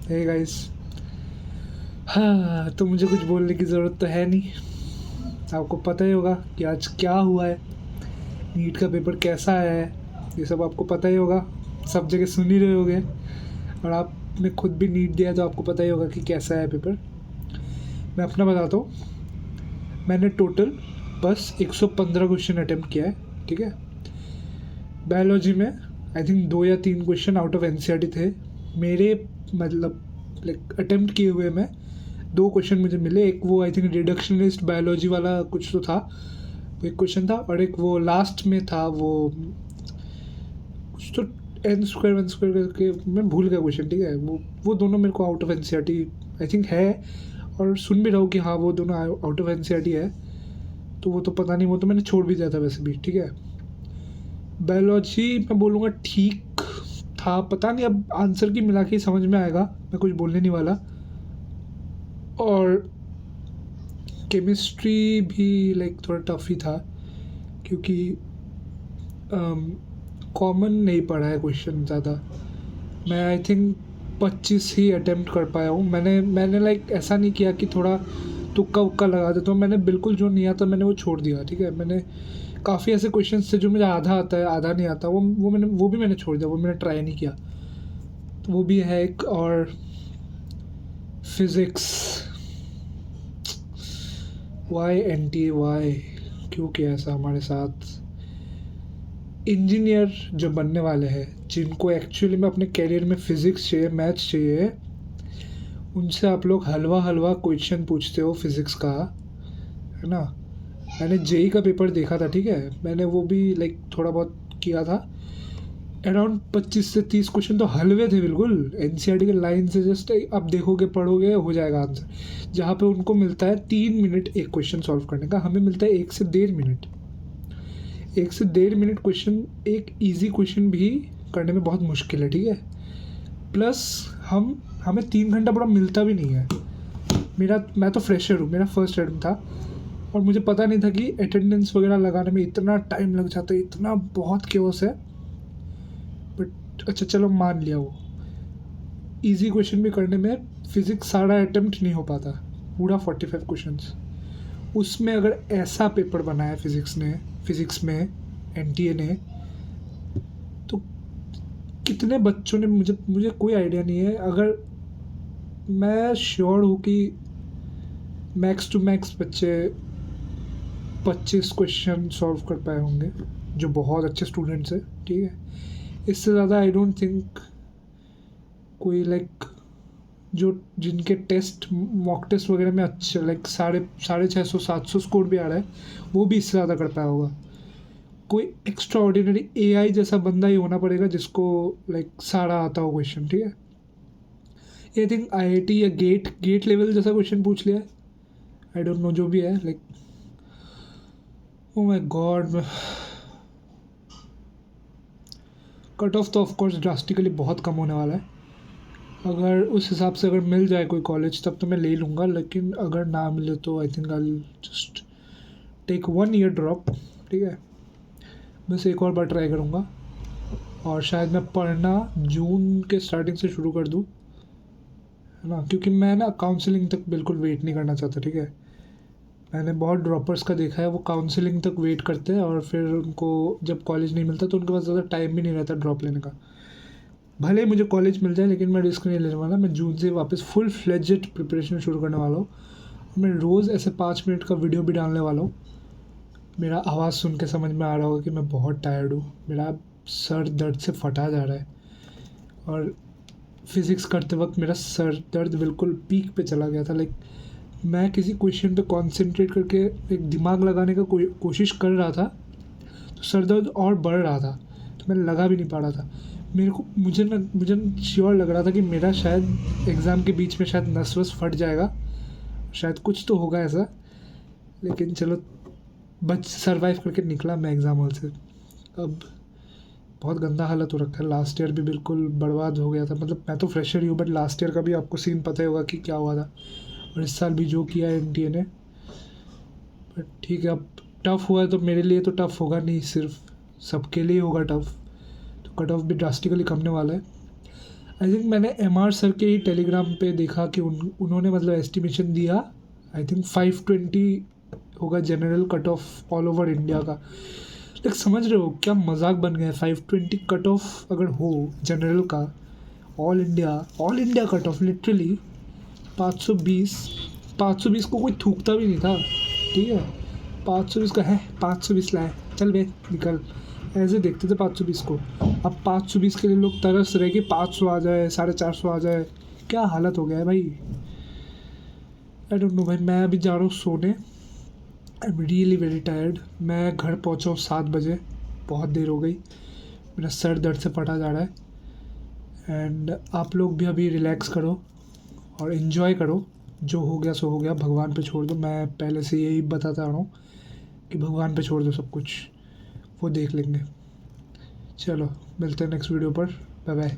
Hey guys. हाँ, तो मुझे कुछ बोलने की ज़रूरत तो है नहीं। आपको पता ही होगा कि आज क्या हुआ है, नीट का पेपर कैसा आया है, ये सब आपको पता ही होगा। सब जगह सुन ही रहे होगे, और आपने खुद भी नीट दिया तो आपको पता ही होगा कि कैसा है पेपर। मैं अपना बताता हूँ। मैंने टोटल बस 115 क्वेश्चन अटैम्प्ट किया है, ठीक है। बायोलॉजी में आई थिंक 2 या 3 क्वेश्चन आउट ऑफ एनसीईआरटी थे मेरे, मतलब लाइक अटेम्प्ट किए हुए में 2 क्वेश्चन मुझे मिले। एक वो आई थिंक रिडक्शनिस्ट बायोलॉजी वाला कुछ तो था, वो एक क्वेश्चन था, और एक वो लास्ट में था वो कुछ तो एन स्क्वायर वन स्क्वायर करके, मैं भूल गया क्वेश्चन, ठीक है। वो दोनों मेरे को out of NCERT I think है, और सुन भी रहा हूँ कि हाँ वो दोनों आउट ऑफ एनसीईआरटी है। तो वो तो पता नहीं, वो तो मैंने छोड़ भी दिया था वैसे भी, ठीक है। बायोलॉजी मैं बोलूँगा ठीक था, पता नहीं अब आंसर की मिला के ही समझ में आएगा, मैं कुछ बोलने नहीं वाला। और केमिस्ट्री भी लाइक थोड़ा टफ ही था, क्योंकि कॉमन नहीं पढ़ा है क्वेश्चन ज़्यादा। मैं आई थिंक 25 ही अटेम्प्ट कर पाया हूँ। मैंने लाइक ऐसा नहीं किया कि थोड़ा तुक्का उक्का लगा देता हूँ। मैंने बिल्कुल जो नहीं आता मैंने वो छोड़ दिया, ठीक है। मैंने काफ़ी ऐसे क्वेश्चन थे जो मुझे आधा आता है आधा नहीं आता, वो भी मैंने छोड़ दिया, वो मैंने ट्राई नहीं किया। तो वो भी है एक। और फिज़िक्स, वाई NTA वाई, क्यों किया ऐसा हमारे साथ। इंजीनियर जो बनने वाले हैं, जिनको एक्चुअली में अपने करियर में फ़िज़िक्स चाहिए, मैथ्स चाहिए, उनसे आप लोग हलवा हलवा क्वेश्चन पूछते हो फिज़िक्स का, है ना। मैंने जेई का पेपर देखा था, ठीक है। मैंने वो भी लाइक थोड़ा बहुत किया था। अराउंड 25 से 30 क्वेश्चन तो हलवे थे बिल्कुल, एनसीईआरटी के लाइन से जस्ट आप देखोगे पढ़ोगे हो जाएगा आंसर। जहाँ पे उनको मिलता है 3 मिनट एक क्वेश्चन सॉल्व करने का, हमें मिलता है 1 से 1.5 मिनट। 1 से 1.5 मिनट क्वेश्चन, एक ईजी क्वेश्चन भी करने में बहुत मुश्किल है, ठीक है। प्लस हमें 3 घंटा पूरा मिलता भी नहीं है। मैं तो फ्रेशर हूँ, मेरा फर्स्ट अटेम्प्ट था, और मुझे पता नहीं था कि अटेंडेंस वगैरह लगाने में इतना टाइम लग जाता है, इतना बहुत केओस है। बट अच्छा चलो मान लिया, वो इजी क्वेश्चन भी करने में फिज़िक्स सारा अटेम्प्ट नहीं हो पाता, पूरा 45 क्वेश्चंस। उसमें अगर ऐसा पेपर बनाया फिज़िक्स में NTA ने, तो कितने बच्चों ने, मुझे कोई आइडिया नहीं है। अगर मैं श्योर हूँ कि मैक्स टू मैक्स बच्चे 25 क्वेश्चन सॉल्व कर पाए होंगे, जो बहुत अच्छे स्टूडेंट्स हैं, ठीक है। इससे ज़्यादा आई डोंट थिंक कोई लाइक जो जिनके टेस्ट मॉक टेस्ट वगैरह में अच्छे लाइक 650-700 स्कोर भी आ रहा है, वो भी इससे ज़्यादा कर पाया होगा। कोई एक्स्ट्रा ऑर्डिनरी AI जैसा बंदा ही होना पड़ेगा जिसको लाइक सारा आता हो क्वेश्चन, ठीक है। आई थिंक IIT या गेट लेवल जैसा क्वेश्चन पूछ लिया है, आई डोंट नो, जो भी है like oh my God. Cut off तो ऑफकोर्स ड्रास्टिकली बहुत कम होने वाला है। अगर उस हिसाब से अगर मिल जाए कोई कॉलेज तब तो मैं ले लूँगा, लेकिन अगर ना मिले तो I think I just take 1 year drop, ठीक है। बस एक और बार ट्राई करूँगा, और शायद मैं पढ़ना जून के स्टार्टिंग से शुरू कर दूँ, है ना। क्योंकि मैं ना काउंसलिंग तक बिल्कुल वेट नहीं करना चाहता, ठीक है। मैंने बहुत ड्रॉपर्स का देखा है, वो काउंसलिंग तक वेट करते हैं, और फिर उनको जब कॉलेज नहीं मिलता तो उनके पास ज़्यादा टाइम भी नहीं रहता ड्रॉप लेने का। भले ही मुझे कॉलेज मिल जाए, लेकिन मैं रिस्क नहीं लेने वाला। मैं जून से वापस फुल फ्लेजेड प्रिपरेशन शुरू करने वाला हूँ। मैं रोज़ ऐसे 5 मिनट का वीडियो भी डालने वाला हूँ। मेरा आवाज़ सुन के समझ में आ रहा होगा कि मैं बहुत टायर्ड हूँ, मेरा सर दर्द से फटा जा रहा है, और फिज़िक्स करते वक्त मेरा सर दर्द बिल्कुल पीक पे चला गया था। लाइक मैं किसी क्वेश्चन पे कंसंट्रेट करके एक दिमाग लगाने का कोशिश कर रहा था, तो सर दर्द और बढ़ रहा था, तो मैं लगा भी नहीं पा रहा था। मुझे श्योर लग रहा था कि मेरा शायद एग्ज़ाम के बीच में शायद नस वस फट जाएगा, शायद कुछ तो होगा ऐसा। लेकिन चलो सर्वाइव करके निकला मैं एग्ज़ाम हॉल से। अब बहुत गंदा हालत हो रखा है, लास्ट ईयर भी बिल्कुल बर्बाद हो गया था। मतलब मैं तो फ्रेशर ही हूँ, बट लास्ट ईयर का भी आपको सीन पता ही होगा कि क्या हुआ था, और इस साल भी जो किया है NTA ने। बट ठीक है, अब टफ़ हुआ है तो मेरे लिए तो टफ़ होगा नहीं, सिर्फ सबके लिए होगा टफ़। तो कट ऑफ भी ड्रास्टिकली कमने वाला है। आई थिंक मैंने MR सर के ही टेलीग्राम पे देखा कि उन्होंने मतलब एस्टिमेशन दिया, आई थिंक 520 होगा general cut off all over India का। लाइक समझ रहे हो क्या मजाक बन गया है? 520 कट ऑफ अगर हो जनरल का, all India cut off literally 520। 520 को कोई थूकता भी नहीं था, ठीक है। 520 का है, 520 लाए, चल बे निकल, ऐसे देखते थे 520 को। अब 520 के लिए लोग तरस रहे कि 500 आ जाए, 450 आ जाए। क्या हालत हो गया है भाई, आई डोंट नो भाई। मैं अभी जा रहा हूँ सोने, I am really very tired. मैं घर पहुँचा हूँ 7 बजे, बहुत देर हो गई, मेरा सर दर्द से फटा जा रहा है। एंड आप लोग भी अभी रिलैक्स करो और इन्जॉय करो, जो हो गया सो हो गया, भगवान पे छोड़ दो। मैं पहले से यही बताता आ रहा हूँ कि भगवान पे छोड़ दो सब कुछ, वो देख लेंगे। चलो मिलते हैं नेक्स्ट वीडियो पर, बाय बाय।